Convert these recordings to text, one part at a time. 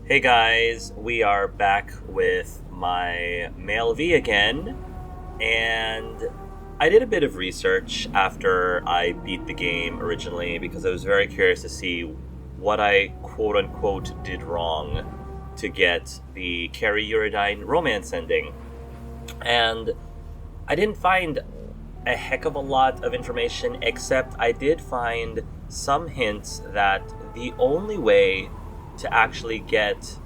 Hey guys, we are back with my male V again, and I did a bit of research after I beat the game originally because I was very curious to see what I quote unquote did wrong to get the Carrie Uridine romance ending. And I didn't find a heck of a lot of information, except I did find some hints that the only way to actually get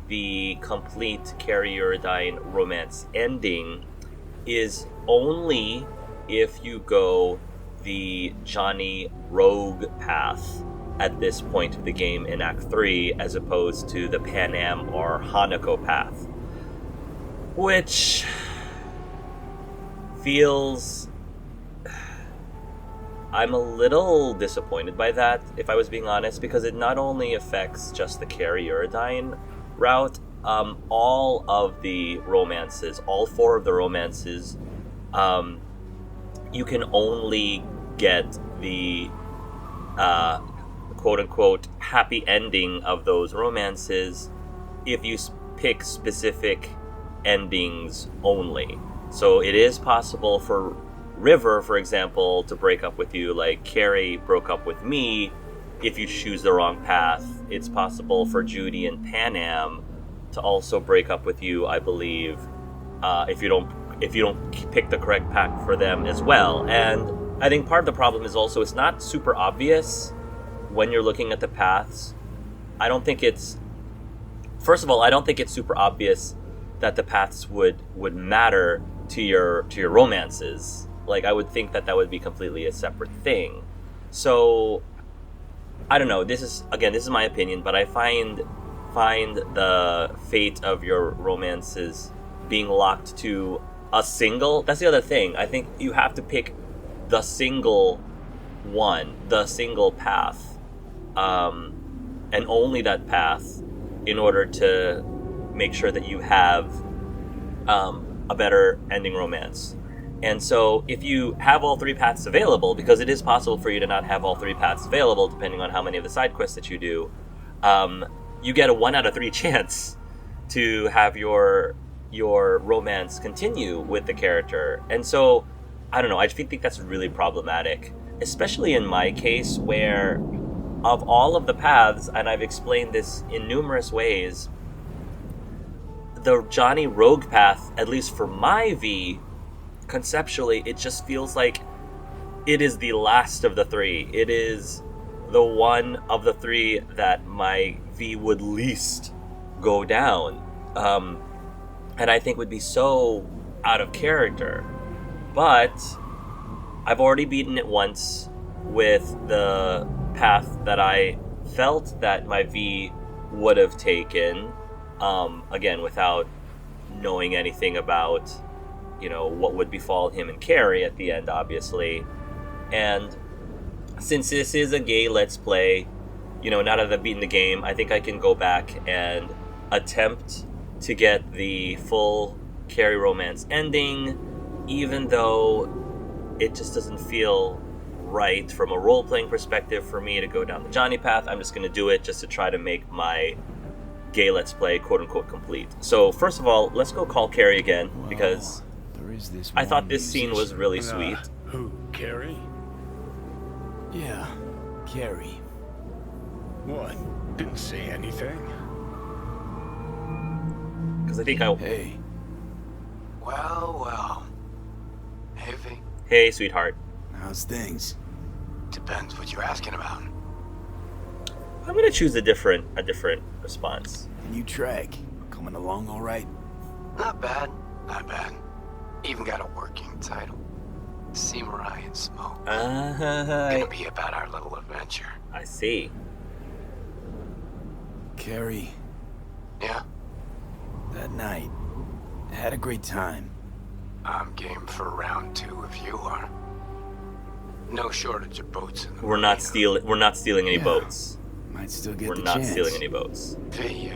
the complete Carrie Uridine romance ending is only if you go the Johnny Rogue path at this point of the game in Act 3, as opposed to the Pan Am or Hanako path. Which feels... I'm a little disappointed by that, if I was being honest, because it not only affects just the Carrie Uridine route, all of the romances, all four of the romances, you can only get the quote-unquote happy ending of those romances if you pick specific endings only. So it is possible for River, for example, to break up with you like Carrie broke up with me if you choose the wrong path. It's possible for Judy and Pan Am to also break up with you, I believe, if you don't pick the correct path for them as well. And I think part of the problem is also it's not super obvious when you're looking at the paths. I don't think it's super obvious that the paths would matter to your romances. Like, I would think that would be completely a separate thing. So, I don't know. This is my opinion, but I find the fate of your romances being locked to a single. That's the other thing. I think you have to pick the single one, the single path, and only that path in order to make sure that you have a better ending romance. And so if you have all three paths available, because it is possible for you to not have all three paths available depending on how many of the side quests that you do, you get a 1 out of 3 chance to have your romance continue with the character. And so, I don't know, I think that's really problematic, especially in my case where of all of the paths, and I've explained this in numerous ways, the Johnny Rogue path, at least for my V, conceptually, it just feels like it is the last of the three. It is the one of the three that my V would least go down. And I think would be so out of character. But I've already beaten it once with the path that I felt that my V would have taken, again, without knowing anything about what would befall him and Carrie at the end, obviously. And since this is a gay Let's Play, now that I've beaten the game, I think I can go back and attempt to get the full Carrie romance ending, even though it just doesn't feel right from a role-playing perspective for me to go down the Johnny path. I'm just going to do it just to try to make my gay Let's Play quote-unquote complete. So first of all, let's go call Carrie again, because I thought this scene was really sweet. Who, Carrie? Yeah, Carrie. What? Didn't say anything? Because I think Hey. Well. Hey, V. Hey, sweetheart. How's things? Depends what you're asking about. I'm gonna choose a different response. New track. Coming along all right? Not bad. Even got a working title. See Mariah and Smoke. Gonna be about our little adventure. I see. Carrie, Yeah? that night, I had a great time. I'm game for round 2 if you are. No shortage of boats in the We're not stealing any Yeah. boats. Might still get We're the not chance. stealing any boats. V,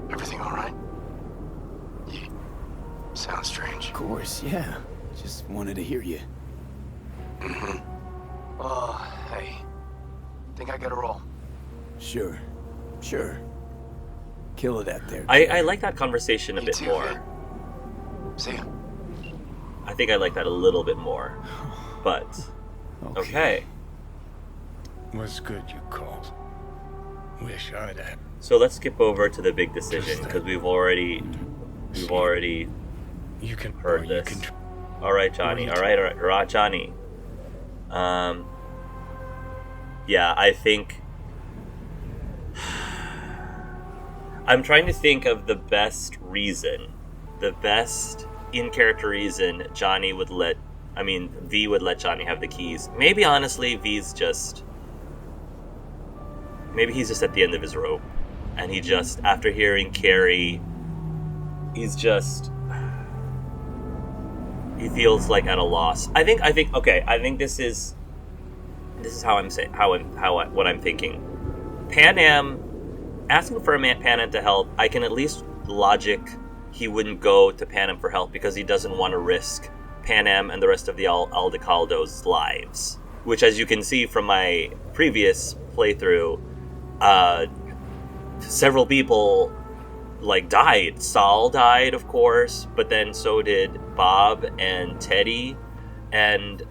everything alright? You sound strange. Of course, yeah. Just wanted to hear you. Well, hey. Think I gotta roll. Sure. Kill it out there. I like that conversation a bit more. Vin. See ya. I think I like that a little bit more. But, okay. Was good you called. Wish I'd had. So let's skip over to the big decision, because we've already You can heard you this. can Alright, Johnny. Alright, Johnny. Yeah, I think... I'm trying to think of the best reason, the best in-character reason Johnny would let... I mean, V would let Johnny have the keys. Maybe, honestly, V's just... Maybe he's just at the end of his rope. And he just, after hearing Carrie, he's just... He feels like at a loss. I think this is how I'm saying, what I'm thinking. Pan Am, asking for Pan Am to help, I can at least logic he wouldn't go to Pan Am for help because he doesn't want to risk Pan Am and the rest of the Aldecaldo's lives. Which, as you can see from my previous playthrough, several people died. Saul died, of course, but then so did Bob and Teddy, and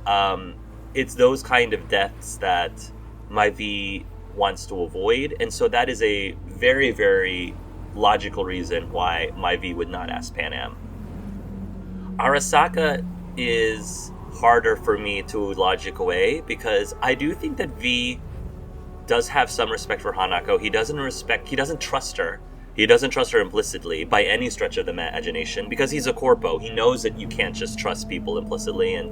it's those kind of deaths that my V wants to avoid, and so that is a very, very logical reason why my V would not ask Pan Am. Arasaka is harder for me to logic away because I do think that V does have some respect for Hanako. He doesn't trust her. He doesn't trust her implicitly by any stretch of the imagination because he's a corpo. He knows that you can't just trust people implicitly, and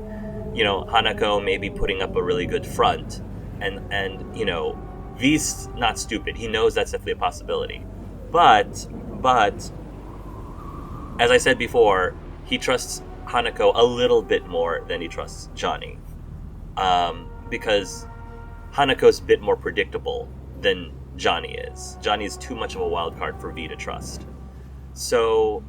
Hanako may be putting up a really good front, and V's not stupid. He knows that's definitely a possibility. But as I said before, he trusts Hanako a little bit more than he trusts Johnny, because Hanako's a bit more predictable than Johnny is. Johnny is too much of a wild card for V to trust. So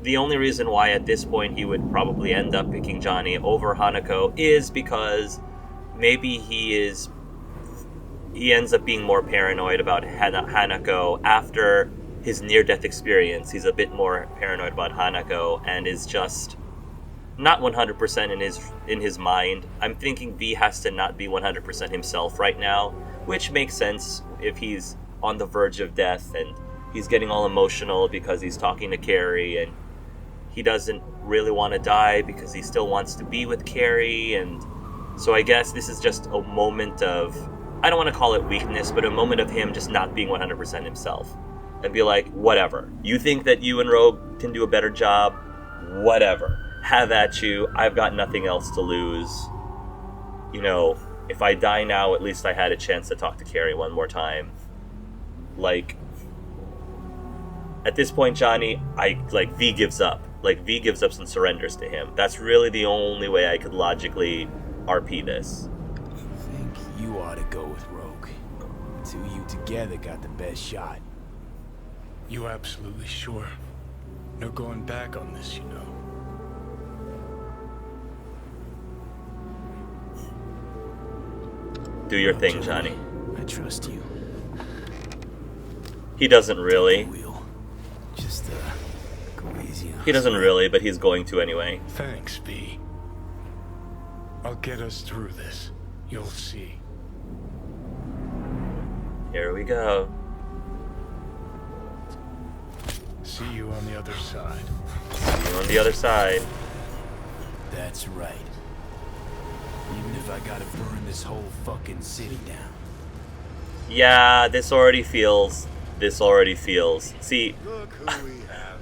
the only reason why at this point he would probably end up picking Johnny over Hanako is because maybe he ends up being more paranoid about Hanako after his near-death experience. He's a bit more paranoid about Hanako and is just not 100% in his mind. I'm thinking V has to not be 100% himself right now, which makes sense if he's on the verge of death and he's getting all emotional because he's talking to Carrie and he doesn't really want to die because he still wants to be with Carrie. And so I guess this is just a moment of, I don't want to call it weakness, but a moment of him just not being 100% himself and be like, whatever. You think that you and Rogue can do a better job? Whatever. Have at you. I've got nothing else to lose. If I die now, at least I had a chance to talk to Carrie one more time. At this point, Johnny, V gives up. V gives up and surrenders to him. That's really the only way I could logically RP this. I think you ought to go with Rogue. Two of you together got the best shot. You absolutely sure? No going back on this, Do your thing, Johnny. I trust you. He doesn't really. Just go easy on. He doesn't really, but he's going to anyway. Thanks, V. I'll get us through this. You'll see. Here we go. See you on the other side. See you on the other side. That's right. Even if I gotta burn this whole fucking city down. Yeah, this already feels. See,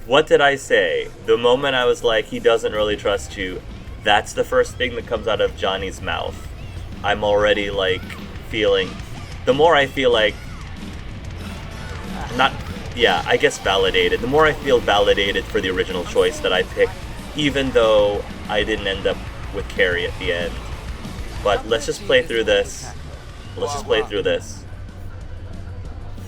what did I say? The moment I was like, he doesn't really trust you, that's the first thing that comes out of Johnny's mouth. I'm already, feeling... The more I feel I guess validated. The more I feel validated for the original choice that I picked, even though I didn't end up with Carrie at the end. But let's just play through this.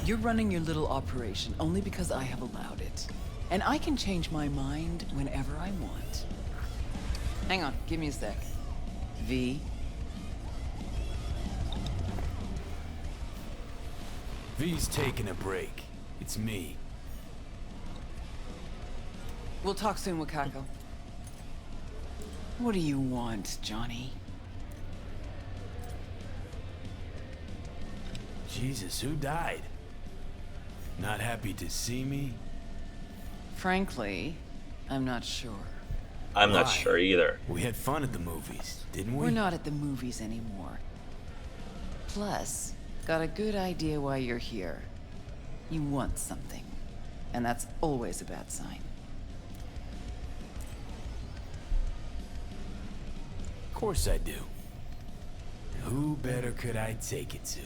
You're running your little operation only because I have allowed it. And I can change my mind whenever I want. Hang on, give me a sec. V. V's taking a break. It's me. We'll talk soon, Wakako. What do you want, Johnny? Jesus, who died? Not happy to see me? Frankly, I'm not sure. I'm not Why? sure either. We had fun at the movies, didn't we? We're not at the movies anymore. Plus, got a good idea why you're here. You want something. And that's always a bad sign. Of course I do. Who better could I take it to?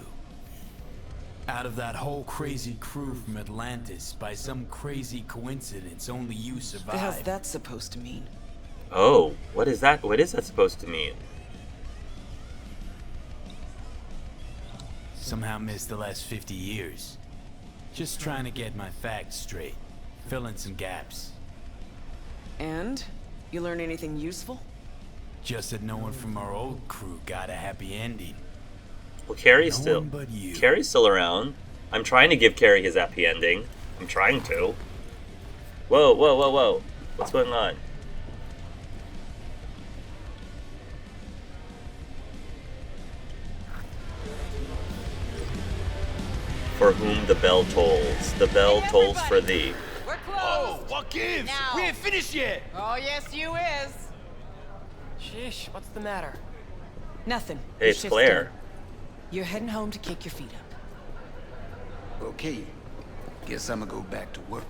Out of that whole crazy crew from Atlantis, by some crazy coincidence, only you survived. The hell's that supposed to mean? Oh, what is that? What is that supposed to mean? Somehow missed the last 50 years. Just trying to get my facts straight. Fill in some gaps. And? You learn anything useful? Just that no one from our old crew got a happy ending. Well, Carrie's No still... one but you. Carrie's still around. I'm trying to give Carrie his happy ending. I'm trying to. Whoa, whoa, whoa, whoa. What's going on? For whom the bell tolls. The bell tolls for thee. We're closed! Oh, what gives? Now. We ain't finished yet! Oh, yes, you is. Sheesh, what's the matter? Nothing. Hey, Your it's shift's Claire. done. You're heading home to kick your feet up. Okay. Guess I'm gonna go back to work.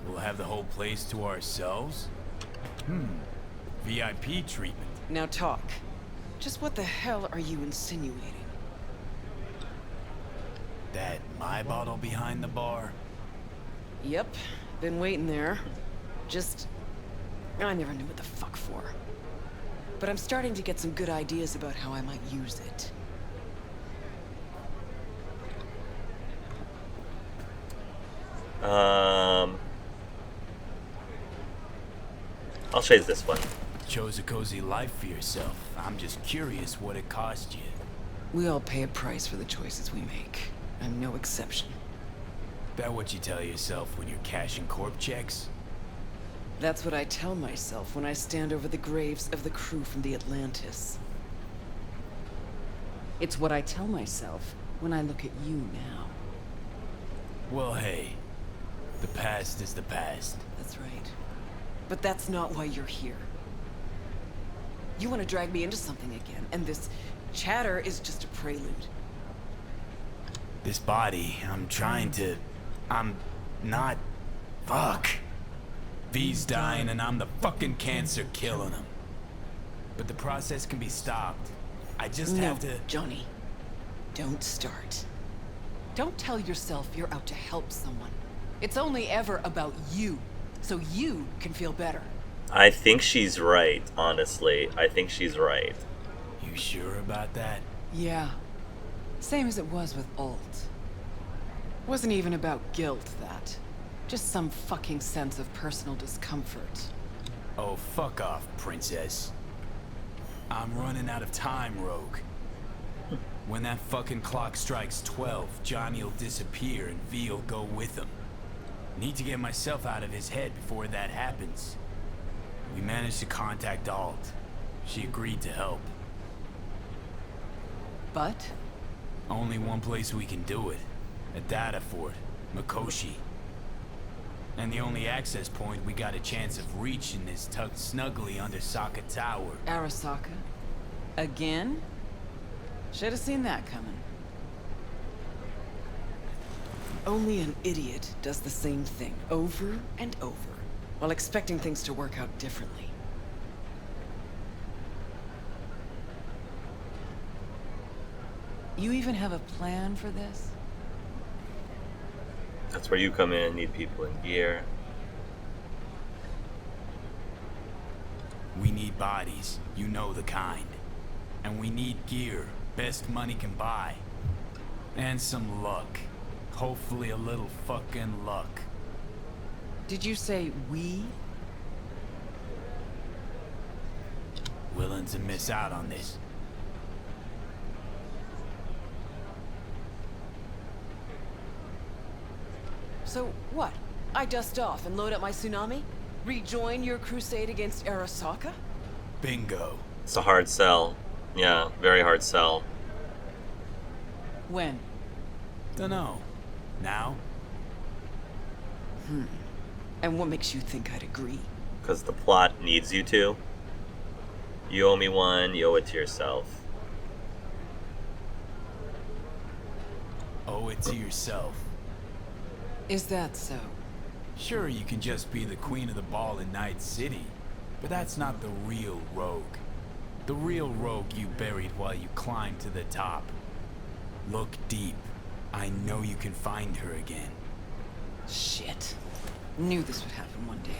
We'll have the whole place to ourselves? VIP treatment. Now talk. Just what the hell are you insinuating? That my bottle behind the bar? Yep, been waiting there. I never knew what the fuck for. But I'm starting to get some good ideas about how I might use it. I'll chase this one. Chose a cozy life for yourself. I'm just curious what it cost you. We all pay a price for the choices we make. I'm no exception. That what you tell yourself when you're cashing corp checks? That's what I tell myself when I stand over the graves of the crew from the Atlantis. It's what I tell myself when I look at you now. Well, hey. The past is the past. That's right. But that's not why you're here. You want to drag me into something again, and this chatter is just a prelude. This body, I'm not... Fuck. V's dying and I'm the fucking cancer killing him. But the process can be stopped. I just have to... Johnny. Don't start. Don't tell yourself you're out to help someone. It's only ever about you, so you can feel better. I think she's right, honestly. I think she's right. You sure about that? Yeah. Same as it was with Alt. Wasn't even about guilt, that. Just some fucking sense of personal discomfort. Oh, fuck off, princess. I'm running out of time, Rogue. When that fucking clock strikes 12, Johnny'll disappear and V'll go with him. Need to get myself out of his head before that happens. We managed to contact Alt. She agreed to help. But? Only one place we can do it. A data fort, Mikoshi. And the only access point we got a chance of reaching is tucked snugly under Sokka Tower. Arasaka? Again? Should have seen that coming. Only an idiot does the same thing over and over, while expecting things to work out differently. You even have a plan for this? That's where you come in, need people in gear. We need bodies, you know the kind. And we need gear, best money can buy. And some luck. Hopefully a little fucking luck. Did you say we? Willing to miss out on this. So what? I dust off and load up my tsunami? Rejoin your crusade against Arasaka? Bingo. It's a hard sell. Yeah, very hard sell. When? Dunno. Now? And what makes you think I'd agree? Because the plot needs you to. You owe me one, you owe it to yourself. Owe it to yourself. Is that so? Sure, you can just be the queen of the ball in Night City, but that's not the real rogue. The real rogue you buried while you climbed to the top. Look deep. I know you can find her again. Shit. Knew this would happen one day.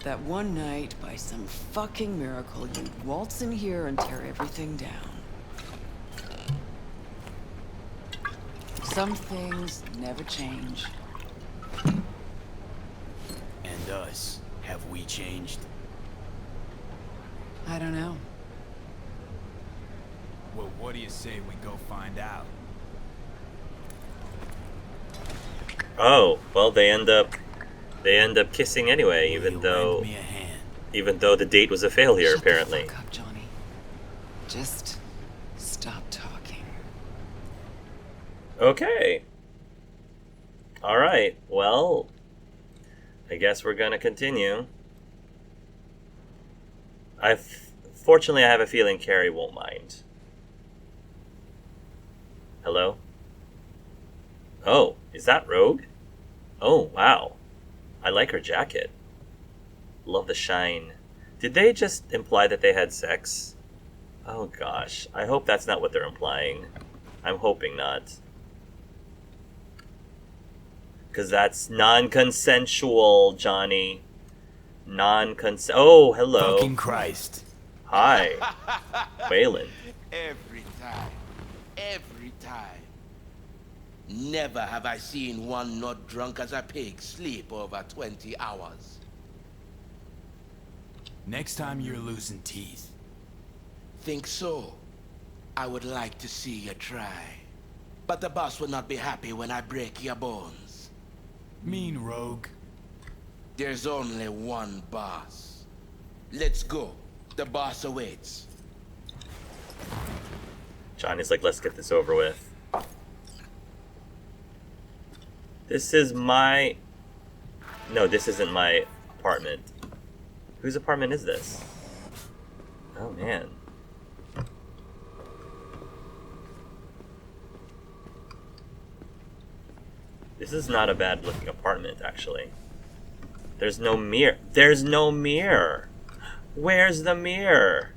That one night, by some fucking miracle, you'd waltz in here and tear everything down. Some things never change. And us, have we changed? I don't know. Well, what do you say we go find out? Oh, well, they end up kissing anyway, Will you lend me a hand? even though the date was a failure, Shut apparently. the fuck up, Johnny. Just stop talking. Okay. All right. Well, I guess we're gonna continue. Fortunately, I have a feeling Carrie won't mind. Hello? Oh, is that Rogue? Oh, wow. I like her jacket. Love the shine. Did they just imply that they had sex? Oh gosh, I hope that's not what they're implying. I'm hoping not. Because that's non-consensual, Johnny. Oh, hello. Fucking Christ. Hi. Waylon. Every time. Every time. Never have I seen one not drunk as a pig sleep over 20 hours. Next time you're losing teeth. Think so? I would like to see you try. But the boss will not be happy when I break your bones. Mean rogue. There's only one boss. Let's go. The boss awaits. Johnny's like, let's get this over with. This is my... No, this isn't my apartment. Whose apartment is this? Oh, man. This is not a bad looking apartment, actually. There's no mirror. There's no mirror! Where's the mirror?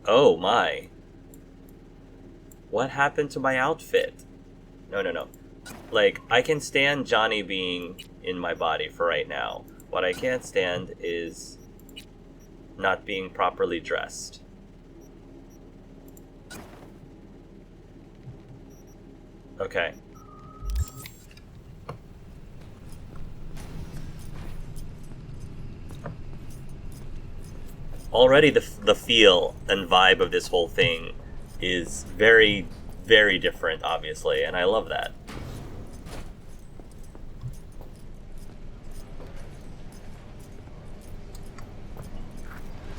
Oh, my. What happened to my outfit? No. Like, I can stand Johnny being in my body for right now. What I can't stand is not being properly dressed. Okay. Already the feel and vibe of this whole thing is very, very different, obviously, and I love that.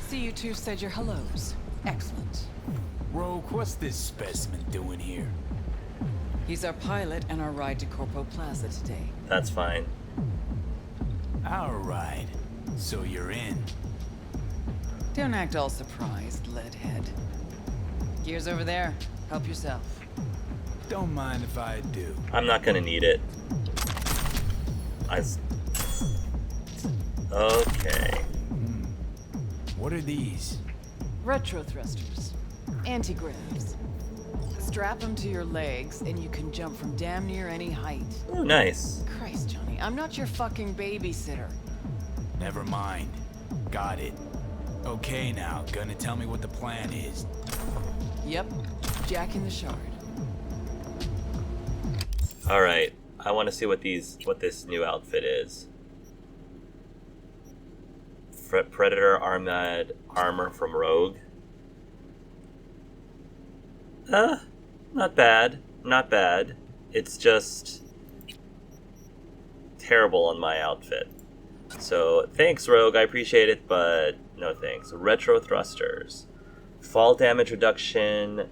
See, you two said your hellos. Excellent. Rogue, what's this specimen doing here? He's our pilot and our ride to Corpo Plaza today. That's fine. Our ride. So you're in. Don't act all surprised, leadhead. Gears over there. Help yourself. Don't mind if I do. I'm not gonna need it. Okay. What are these? Retro thrusters. Anti-gravs. Strap them to your legs and you can jump from damn near any height. Oh, nice. Christ, Johnny, I'm not your fucking babysitter. Never mind. Got it. Okay now, gonna tell me what the plan is. Yep, Jack in the Shard. All right. I want to see what this new outfit is. Predator armor from Rogue. Not bad. Not bad. It's just terrible on my outfit. So thanks, Rogue. I appreciate it, but no thanks. Retro thrusters, fall damage reduction,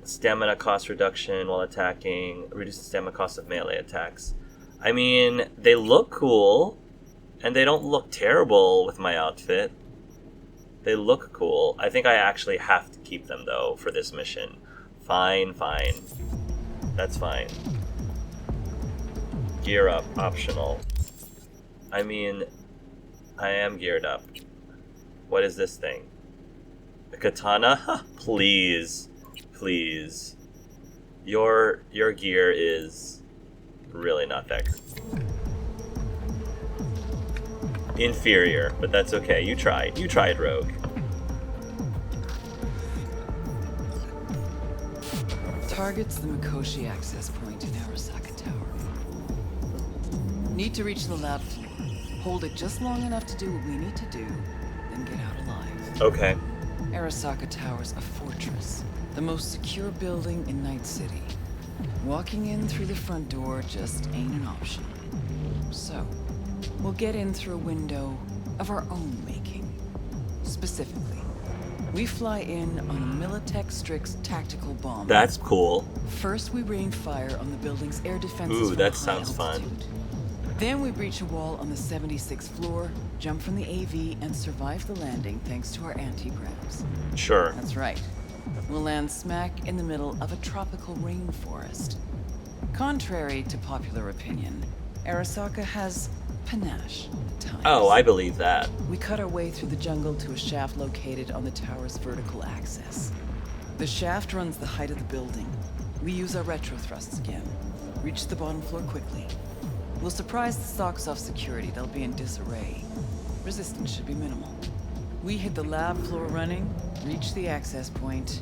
stamina cost reduction while attacking, reduce the stamina cost of melee attacks. I mean, they look cool, and they don't look terrible with my outfit. They look cool. I think I actually have to keep them, though, for this mission. Fine. That's fine. Gear up, optional. I mean, I am geared up. What is this thing? A katana? Please. Your gear is really not that good. Inferior, but that's okay. You tried, Rogue. Targets the Mikoshi access point in Arasaka Tower. Need to reach the lab floor. Hold it just long enough to do what we need to do, then get out alive. Okay. Arasaka Tower's a fortress, the most secure building in Night City. Walking in through the front door just ain't an option. So, we'll get in through a window of our own making. Specifically, we fly in on a Militech Strix tactical bomber. That's cool. First, we rain fire on the building's air defenses. Ooh, from that high sounds fun. altitude. Then we breach a wall on the 76th floor, jump from the AV, and survive the landing thanks to our anti-gravs. Sure. That's right. We'll land smack in the middle of a tropical rainforest. Contrary to popular opinion, Arasaka has panache at times. Oh, I believe that. We cut our way through the jungle to a shaft located on the tower's vertical axis. The shaft runs the height of the building. We use our retro thrusts again. Reach the bottom floor quickly. We'll surprise the socks off security. They'll be in disarray. Resistance should be minimal. We hit the lab floor running, reach the access point.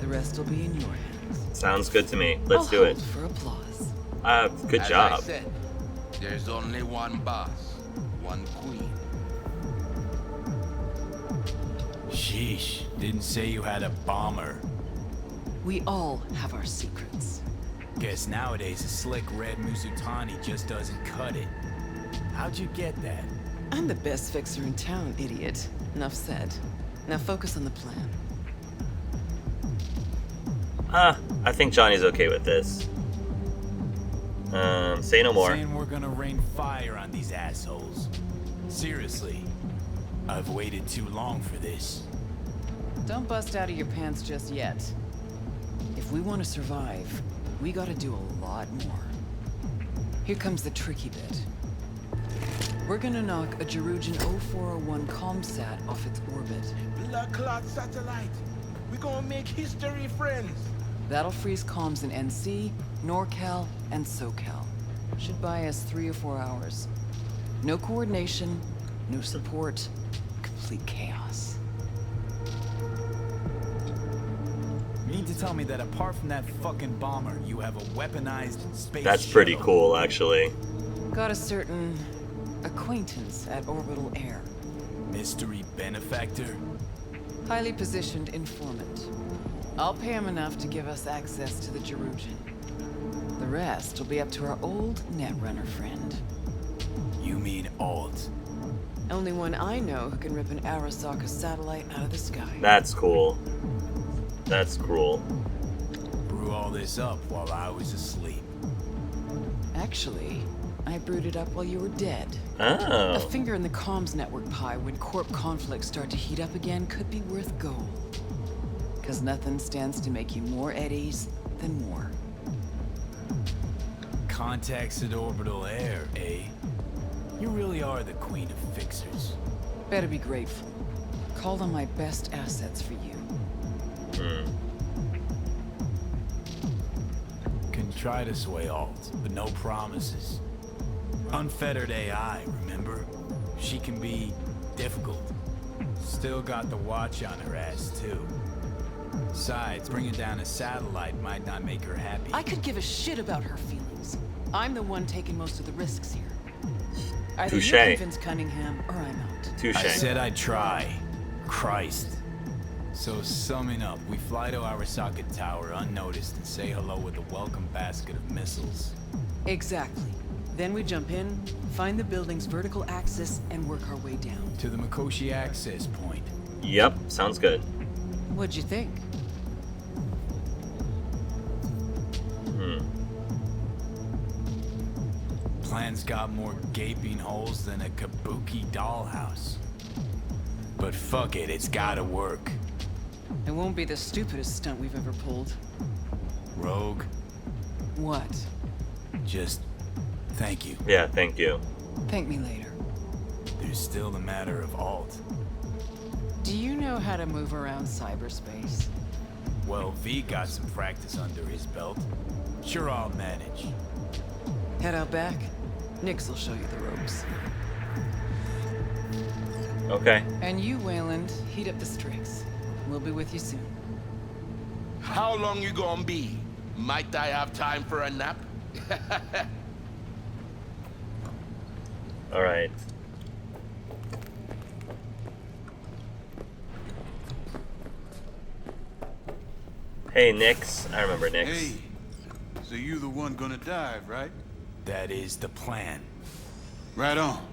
The rest will be in your hands. Sounds good to me. Let's do it. Hold for applause. Good As job. I said, there's only one boss, one queen. Sheesh, didn't say you had a bomber. We all have our secrets. Guess nowadays a slick red Muzutani just doesn't cut it. How'd you get that? I'm the best fixer in town, idiot. Enough said. Now focus on the plan. I think Johnny's okay with this. Say no more. Saying we're gonna rain fire on these assholes. Seriously, I've waited too long for this. Don't bust out of your pants just yet. If we want to survive, we gotta do a lot more. Here comes the tricky bit. We're gonna knock a Jerugian 0401 comsat off its orbit. Blood clot satellite. We gonna make history, friends. That'll freeze comms in NC, NorCal, and SoCal. Should buy us 3 or 4 hours. No coordination, no support, complete chaos. You mean to tell me that apart from that fucking bomber, you have a weaponized space That's pretty shuttle? cool, actually. Got a certain acquaintance at Orbital Air. Mystery benefactor? Highly positioned informant. I'll pay him enough to give us access to the Jerugian. The rest will be up to our old Netrunner friend. You mean alt? Only one I know who can rip an Arasaka satellite out of the sky. That's cool. That's cruel. Brew all this up while I was asleep. Actually, I brewed it up while you were dead. Oh. A finger in the comms network pie when corp conflicts start to heat up again could be worth gold. Cause nothing stands to make you more eddies than more. Contacts at Orbital Air, eh? You really are the queen of fixers. Better be grateful. Called on my best assets for you. Can try to sway alt, but no promises. Unfettered AI, remember? She can be difficult. Still got the watch on her ass, too. Besides, bringing down a satellite might not make her happy. I could give a shit about her feelings. I'm the one taking most of the risks here. Either Touche. you convince Cunningham or I'm out. Touche. I said I'd try. Christ. So summing up, we fly to Arasaka Tower unnoticed and say hello with a welcome basket of missiles. Exactly. Then we jump in, find the building's vertical axis, and work our way down. To the Mikoshi access point. Yep, sounds good. What'd you think? Plan's got more gaping holes than a kabuki dollhouse. But fuck it, it's gotta work. It won't be the stupidest stunt we've ever pulled. Rogue, What? just thank you. Yeah, thank you. Thank me later. There's still the matter of Alt. Do you know how to move around cyberspace? Well, V got some practice under his belt. Sure, I'll manage. Head out back. Nix will show you the ropes. Okay. And you, Wayland, heat up the strings. We'll be with you soon. How long you gonna be? Might I have time for a nap? All right. Hey, Nix. I remember Nix. Hey, so you the one gonna dive, right? That is the plan. Right on.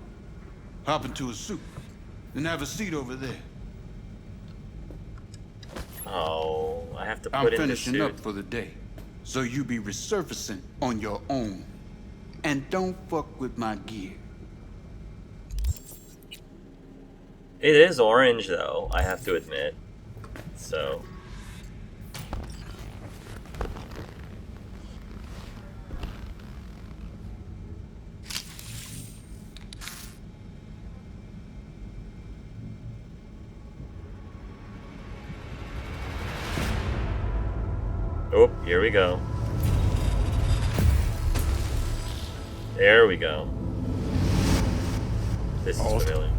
Hop into a suit, and have a seat over there. Oh, I have to I'm put in the finishing suit. up for the day, so you be resurfacing on your own. And don't fuck with my gear. It is orange, though, I have to admit. So. Oh, here we go. There we go. This is Alt. familiar.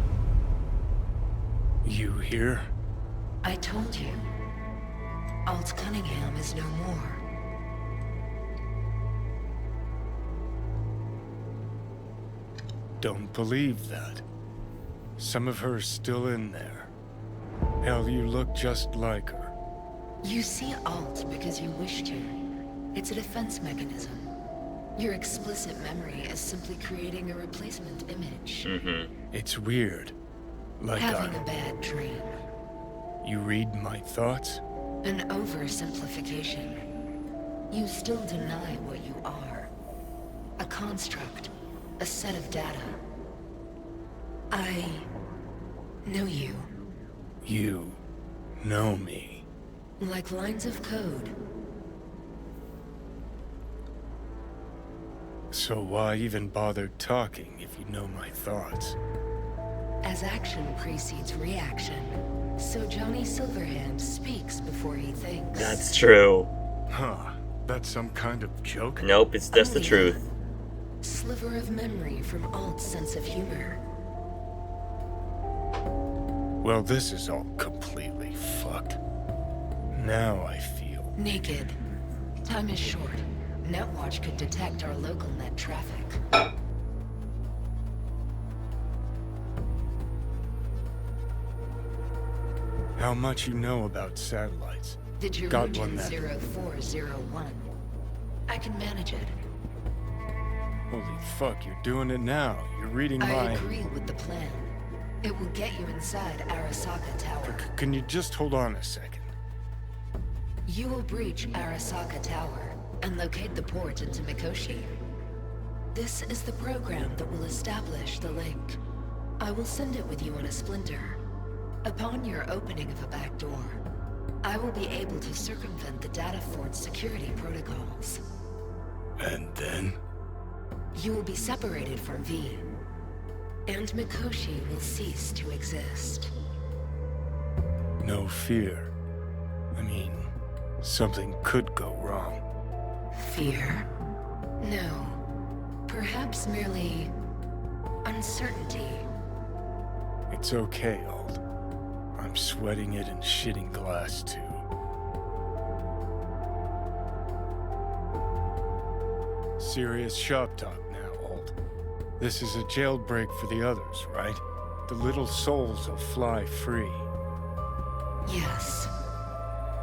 You here? I told you. Alt Cunningham is no more. Don't believe that. Some of her's still in there. Hell, you look just like her. You see Alt because you wish to. It's a defense mechanism. Your explicit memory is simply creating a replacement image. It's weird. Like Having a bad dream. You read my thoughts? An oversimplification. You still deny what you are. A construct. A set of data. I know you. You know me. Like lines of code. So why even bother talking if you know my thoughts? As action precedes reaction, so Johnny Silverhand speaks before he thinks. That's true. Huh. That's some kind of joke? Nope, it's just the Only truth. a sliver of memory from Alt's sense of humor. Well, this is all completely fucked. Now I feel... Naked. Time is short. Netwatch could detect our local net traffic. How much you know about satellites? Did you Got reach one in that- 0401? I can manage it. Holy fuck, you're doing it now. You're reading I my... agree with the plan. It will get you inside Arasaka Tower. Can you just hold on a second? You will breach Arasaka Tower and locate the port into Mikoshi. This is the program that will establish the link. I will send it with you on a splinter. Upon your opening of a back door, I will be able to circumvent the data fort's security protocols. And then? You will be separated from V, and Mikoshi will cease to exist. No fear. I mean, something could go wrong. Fear? No. Perhaps merely uncertainty. It's okay, Alt. I'm sweating it and shitting glass too. Serious shop talk now, Alt. This is a jailbreak for the others, right? The little souls will fly free.